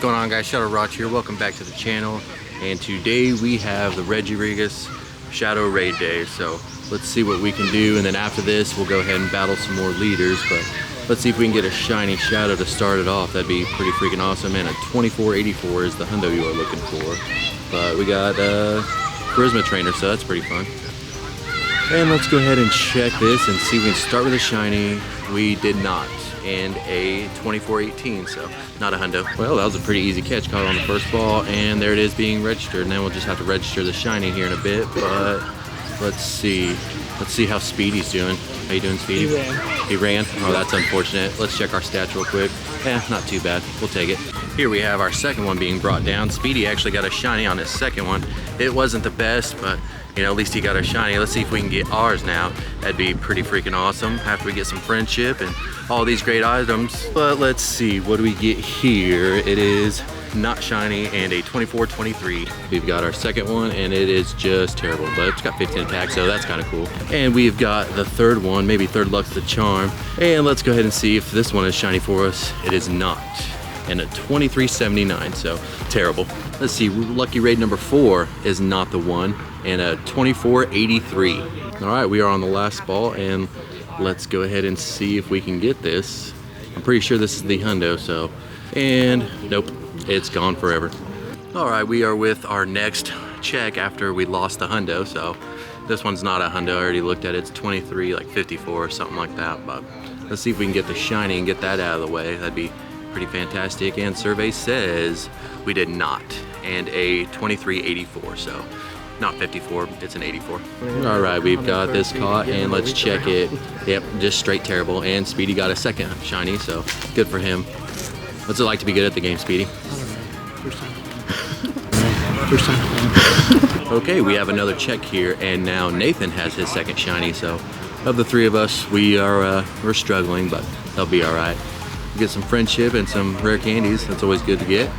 going on, guys? Shadow Roch here. Welcome back to the channel. And today we have the Regigigas Shadow Raid Day. So let's see what we can do. And then after this, we'll go ahead and battle some more leaders. But let's see if we can get a shiny shadow to start it off. That'd be pretty freaking awesome. And a 2484 is the hundo you are looking for. But we got Charisma Trainer, so that's pretty fun. And let's go ahead and check this and see if we can start with a shiny. We did not. And a 2418, so not a hundo. Well, that was a pretty easy catch. Caught on the first ball, and there it is being registered. And then we'll just have to register the shiny here in a bit. But let's see how Speedy's doing. How you doing, Speedy? He ran. He ran? Oh, that's unfortunate. Let's check our stats real quick. Not too bad. We'll take it. Here we have our second one being brought down. Speedy actually got a shiny on his second one. It wasn't the best, but you know, at least he got a shiny. Let's see if we can get ours now. That'd be pretty freaking awesome after we get some friendship and all these great items. But let's see, what do we get here? It is not shiny and a 2423. We've got our second one and it is just terrible, but it's got 15 attack, so that's kind of cool. And we've got the third one, maybe third luck's the charm. And let's go ahead and see if this one is shiny for us. It is not. And a 2379, so terrible. Let's see, lucky raid number 4 is not the one, and a 2483. All right, we are on the last ball, and let's go ahead and see if we can get this. I'm pretty sure this is the hundo, so, and nope, it's gone forever. All right, we are with our next check after we lost the hundo, so this one's not a hundo. I already looked at it. It's 23, like 54 or something like that, but let's see if we can get the shiny and get that out of the way. That'd be pretty fantastic. And survey says we did not, and a 2384, so not 54, it's an 84. All right, we've got this caught, and let's check it. Yep, just straight terrible. And Speedy got a second shiny, so good for him. What's it like to be good at the game, Speedy? First time. First time. Okay, we have another check here, and now Nathan has his second shiny. So of the three of us, we're struggling, but they'll be all right. Get some friendship and some rare candies. That's always good to get.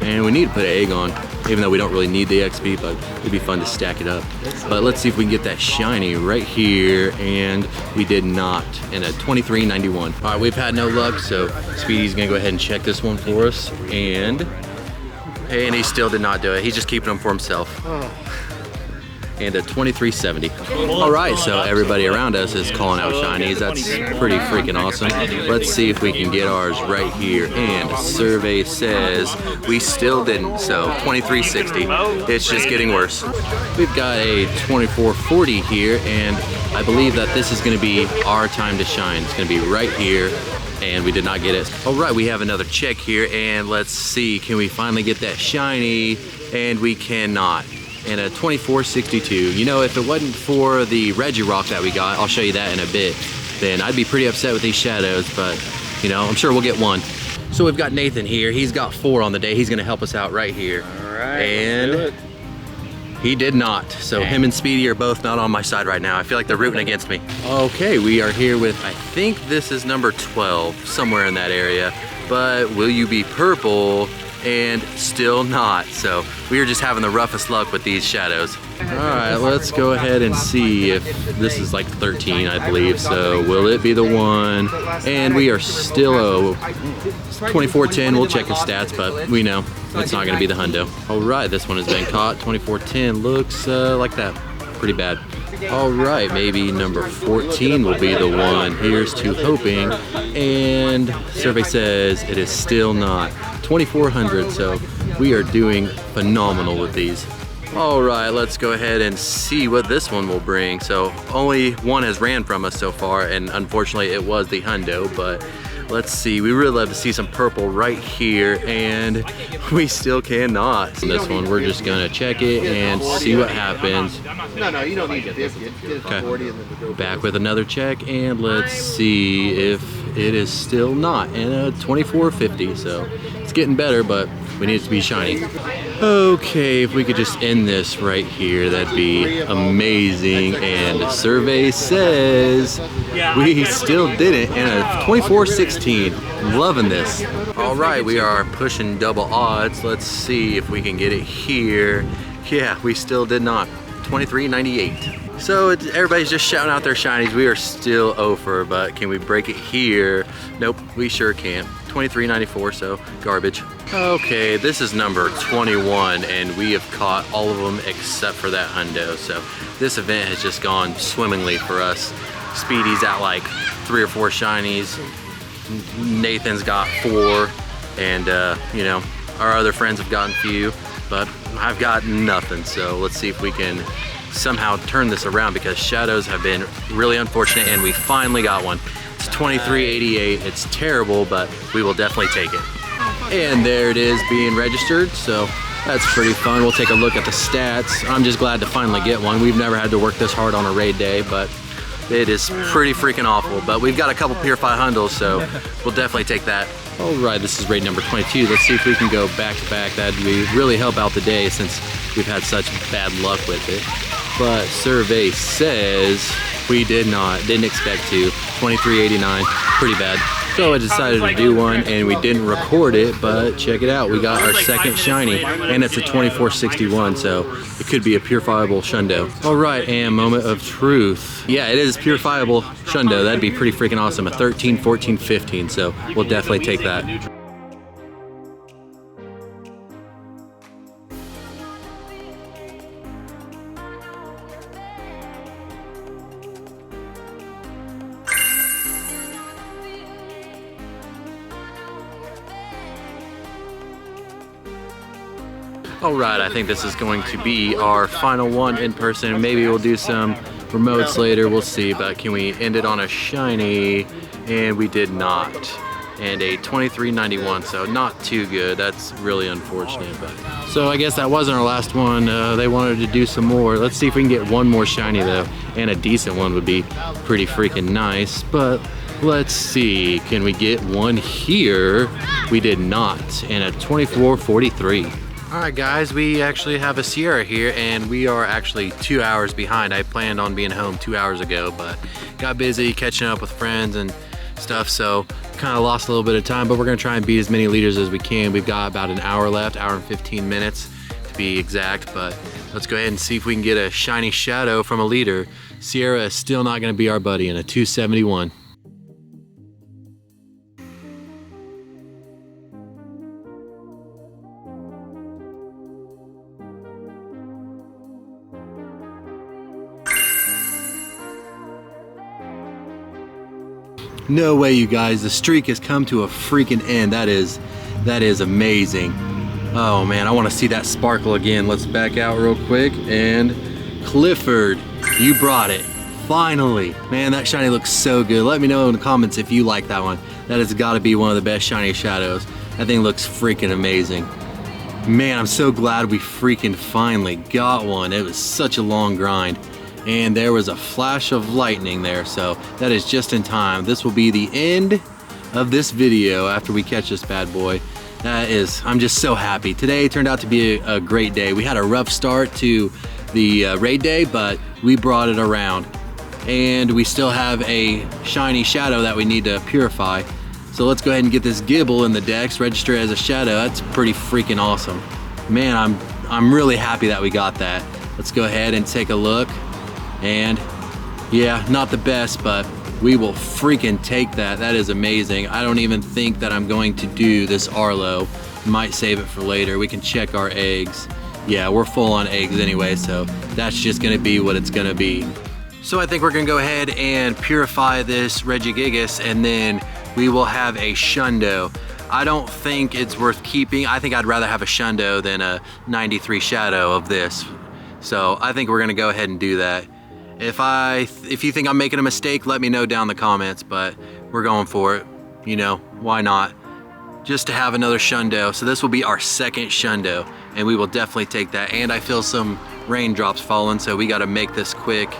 And we need to put an egg on, even though we don't really need the XP, but it'd be fun to stack it up. But let's see if we can get that shiny right here, and we did not, in a 2391. All right, we've had no luck, so Speedy's gonna go ahead and check this one for us, and he still did not do it. He's just keeping them for himself. And a 2370. All right, so everybody around us is calling out shinies. That's pretty freaking awesome. Let's see if we can get ours right here. And survey says we still didn't, so 2360. It's just getting worse. We've got a 2440 here, and I believe that this is gonna be our time to shine. It's gonna be right here, and we did not get it. All right, we have another check here, and let's see, can we finally get that shiny? And we cannot. And a 2462. You know, if it wasn't for the Regirock that we got, I'll show you that in a bit, then I'd be pretty upset with these shadows, but you know, I'm sure we'll get one. So we've got Nathan here. He's got 4 on the day. He's gonna help us out right here. All right, and he did not. So him and Speedy are both not on my side right now. I feel like they're rooting against me. Okay, we are here with, I think this is number 12, somewhere in that area. But will you be purple? And still not. So we are just having the roughest luck with these shadows. All right, let's go ahead and see if this is like 13, I believe. So will it be the one? And we are still 2410. We'll check his stats, but we know it's not gonna be the hundo. All right, this one has been caught. 2410 looks like that. Pretty bad. All right, maybe number 14 will be the one. Here's to hoping. And survey says it is still not. 2400, so we are doing phenomenal with these. All right, let's go ahead and see what this one will bring. So only one has ran from us so far, and unfortunately it was the hundo, but let's see. We really love to see some purple right here, and we still cannot. This one, we're just gonna check it and see what happens. No, you don't need to 50. Get it to 40 and then we'll go. Back with another check, and let's see if it is still not. And a 2450, so it's getting better, but we need it to be shiny. Okay, if we could just end this right here, that'd be amazing. And survey says we still didn't, and a 2416. Loving this. All right, we are pushing double odds. Let's see if we can get it here. Yeah, we still did not. 2398. So everybody's just shouting out their shinies. We are still over, but can we break it here? Nope, we sure can't. 23.94, so garbage. Okay, this is number 21, and we have caught all of them except for that hundo. So this event has just gone swimmingly for us. Speedy's at like 3 or 4 shinies. Nathan's got 4, and you know, our other friends have gotten few, but I've got nothing. So let's see if we can somehow turn this around, because shadows have been really unfortunate, and we finally got one. It's 23.88. It's terrible, but we will definitely take it. And there it is being registered, so that's pretty fun. We'll take a look at the stats. I'm just glad to finally get one. We've never had to work this hard on a raid day, but it is pretty freaking awful. But we've got a couple Purify Hundos, so we'll definitely take that. All right, this is raid number 22. Let's see if we can go back to back. That'd really help out the day since we've had such bad luck with it. But survey says we didn't expect to. 23.89, pretty bad. So I decided to do one, and we didn't record it, but check it out. We got our second shiny, and it's a 24.61, so it could be a purifiable Shundo. All right, and moment of truth. Yeah, it is purifiable Shundo. That'd be pretty freaking awesome. A 13, 14, 15, so we'll definitely take that. All right, I think this is going to be our final one in person. Maybe we'll do some remotes later, we'll see, but can we end it on a shiny? And we did not. And a 23.91, so not too good. That's really unfortunate. But so I guess that wasn't our last one. They wanted to do some more. Let's see if we can get one more shiny though, and a decent one would be pretty freaking nice. But let's see, can we get one here? We did not, and a 24.43. All right guys, we actually have a Sierra here, and we are actually 2 hours behind. I planned on being home 2 hours ago, but got busy catching up with friends and stuff, so kind of lost a little bit of time, but we're gonna try and beat as many leaders as we can. We've got about an hour left, hour and 15 minutes to be exact, but let's go ahead and see if we can get a shiny shadow from a leader. Sierra is still not gonna be our buddy in a 271. No way, you guys, the streak has come to a freaking end. That is amazing. Oh man, I want to see that sparkle again. Let's back out real quick, and Clifford, you brought it. Finally. Man, that shiny looks so good. Let me know in the comments if you like that one. That has got to be one of the best shiny shadows. That thing looks freaking amazing. Man, I'm so glad we freaking finally got one. It was such a long grind. And there was a flash of lightning there, so that is just in time. This will be the end of this video after we catch this bad boy. I'm just so happy. Today turned out to be a great day. We had a rough start to the raid day, but we brought it around. And we still have a shiny shadow that we need to purify. So let's go ahead and get this Gibble in the dex, register as a shadow. That's pretty freaking awesome. Man, I'm really happy that we got that. Let's go ahead and take a look. And yeah, not the best, but we will freaking take that. That is amazing. I don't even think that I'm going to do this Arlo. Might save it for later. We can check our eggs. Yeah, we're full on eggs anyway, so that's just gonna be what it's gonna be. So I think we're gonna go ahead and purify this Regigigas, and then we will have a Shundo. I don't think it's worth keeping. I think I'd rather have a Shundo than a 93 shadow of this. So I think we're gonna go ahead and do that. If you think I'm making a mistake, let me know down in the comments, but we're going for it. You know, why not? Just to have another Shundo. So this will be our second Shundo, and we will definitely take that. And I feel some raindrops falling, so we gotta make this quick,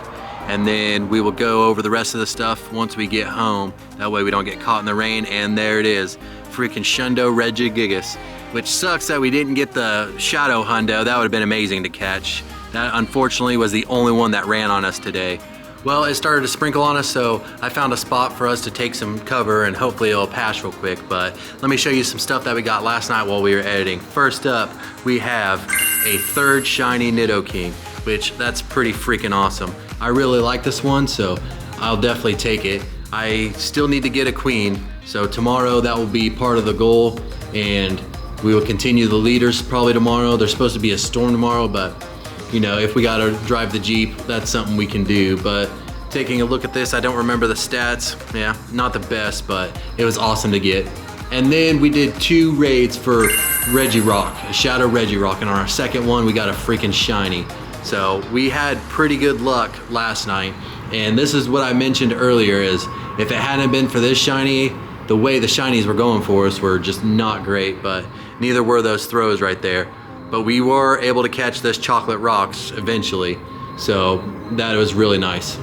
and then we will go over the rest of the stuff once we get home. That way we don't get caught in the rain. And there it is, freaking Shundo Regigigas, which sucks that we didn't get the Shadow Hundo. That would have been amazing to catch. That unfortunately was the only one that ran on us today. Well, it started to sprinkle on us, so I found a spot for us to take some cover, and hopefully it'll pass real quick. But let me show you some stuff that we got last night while we were editing. First up, we have a third shiny Nidoking, which that's pretty freaking awesome. I really like this one, so I'll definitely take it. I still need to get a queen, So tomorrow that will be part of the goal, and we will continue the leaders probably tomorrow. There's supposed to be a storm tomorrow, but you know, if we gotta drive the Jeep, that's something we can do. But taking a look at this, I don't remember the stats. Yeah, not the best, but it was awesome to get. And then we did 2 raids for Regirock, Shadow Regirock, and on our second one, we got a freaking shiny. So we had pretty good luck last night. And this is what I mentioned earlier is, if it hadn't been for this shiny, the way the shinies were going for us were just not great, but neither were those throws right there. But we were able to catch this chocolate rocks eventually. So that was really nice.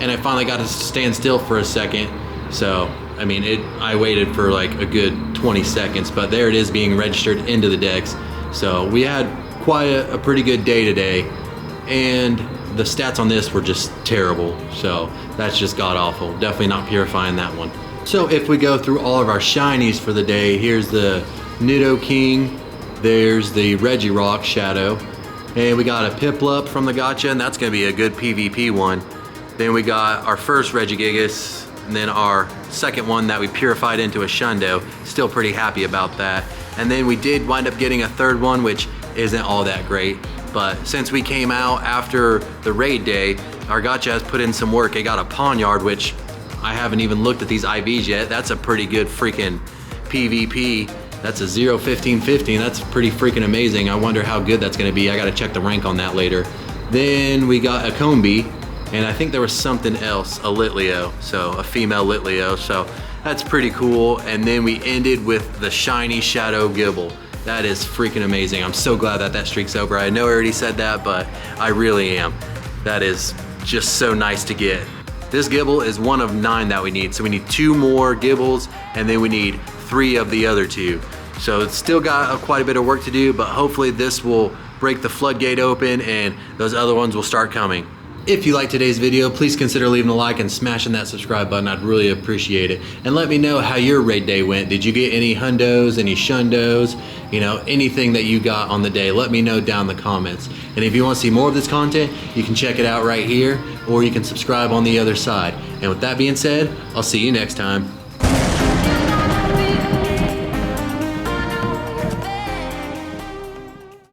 And I finally got to stand still for a second. So, I mean, I waited for like a good 20 seconds, but there it is being registered into the decks. So we had quite a pretty good day today. And the stats on this were just terrible. So that's just god awful. Definitely not purifying that one. So if we go through all of our shinies for the day, here's the Nidoking, there's the Regirock Shadow, and we got a Piplup from the Gacha, and that's gonna be a good PvP one. Then we got our first Regigigas, and then our second one that we purified into a Shundo. Still pretty happy about that. And then we did wind up getting a third one, which isn't all that great. But since we came out after the raid day, our Gacha has put in some work. It got a Pawniard, which I haven't even looked at these IVs yet. That's a pretty good freaking PvP. That's a 0-15-15. That's pretty freaking amazing. I wonder how good that's gonna be. I gotta check the rank on that later. Then we got a Combi, and I think there was something else, a Litleo, so a female Litleo. So that's pretty cool. And then we ended with the shiny Shadow Gibble. That is freaking amazing. I'm so glad that that streak's over. I know I already said that, but I really am. That is just so nice to get. This Gibble is one of 9 that we need. So we need 2 more Gibbles, and then we need 3 of the other 2. So it's still got quite a bit of work to do, but hopefully this will break the floodgate open and those other ones will start coming. If you liked today's video, please consider leaving a like and smashing that subscribe button. I'd really appreciate it. And let me know how your raid day went. Did you get any hundos, any shundos, you know, anything that you got on the day? Let me know down in the comments. And if you want to see more of this content, you can check it out right here, or you can subscribe on the other side. And with that being said, I'll see you next time.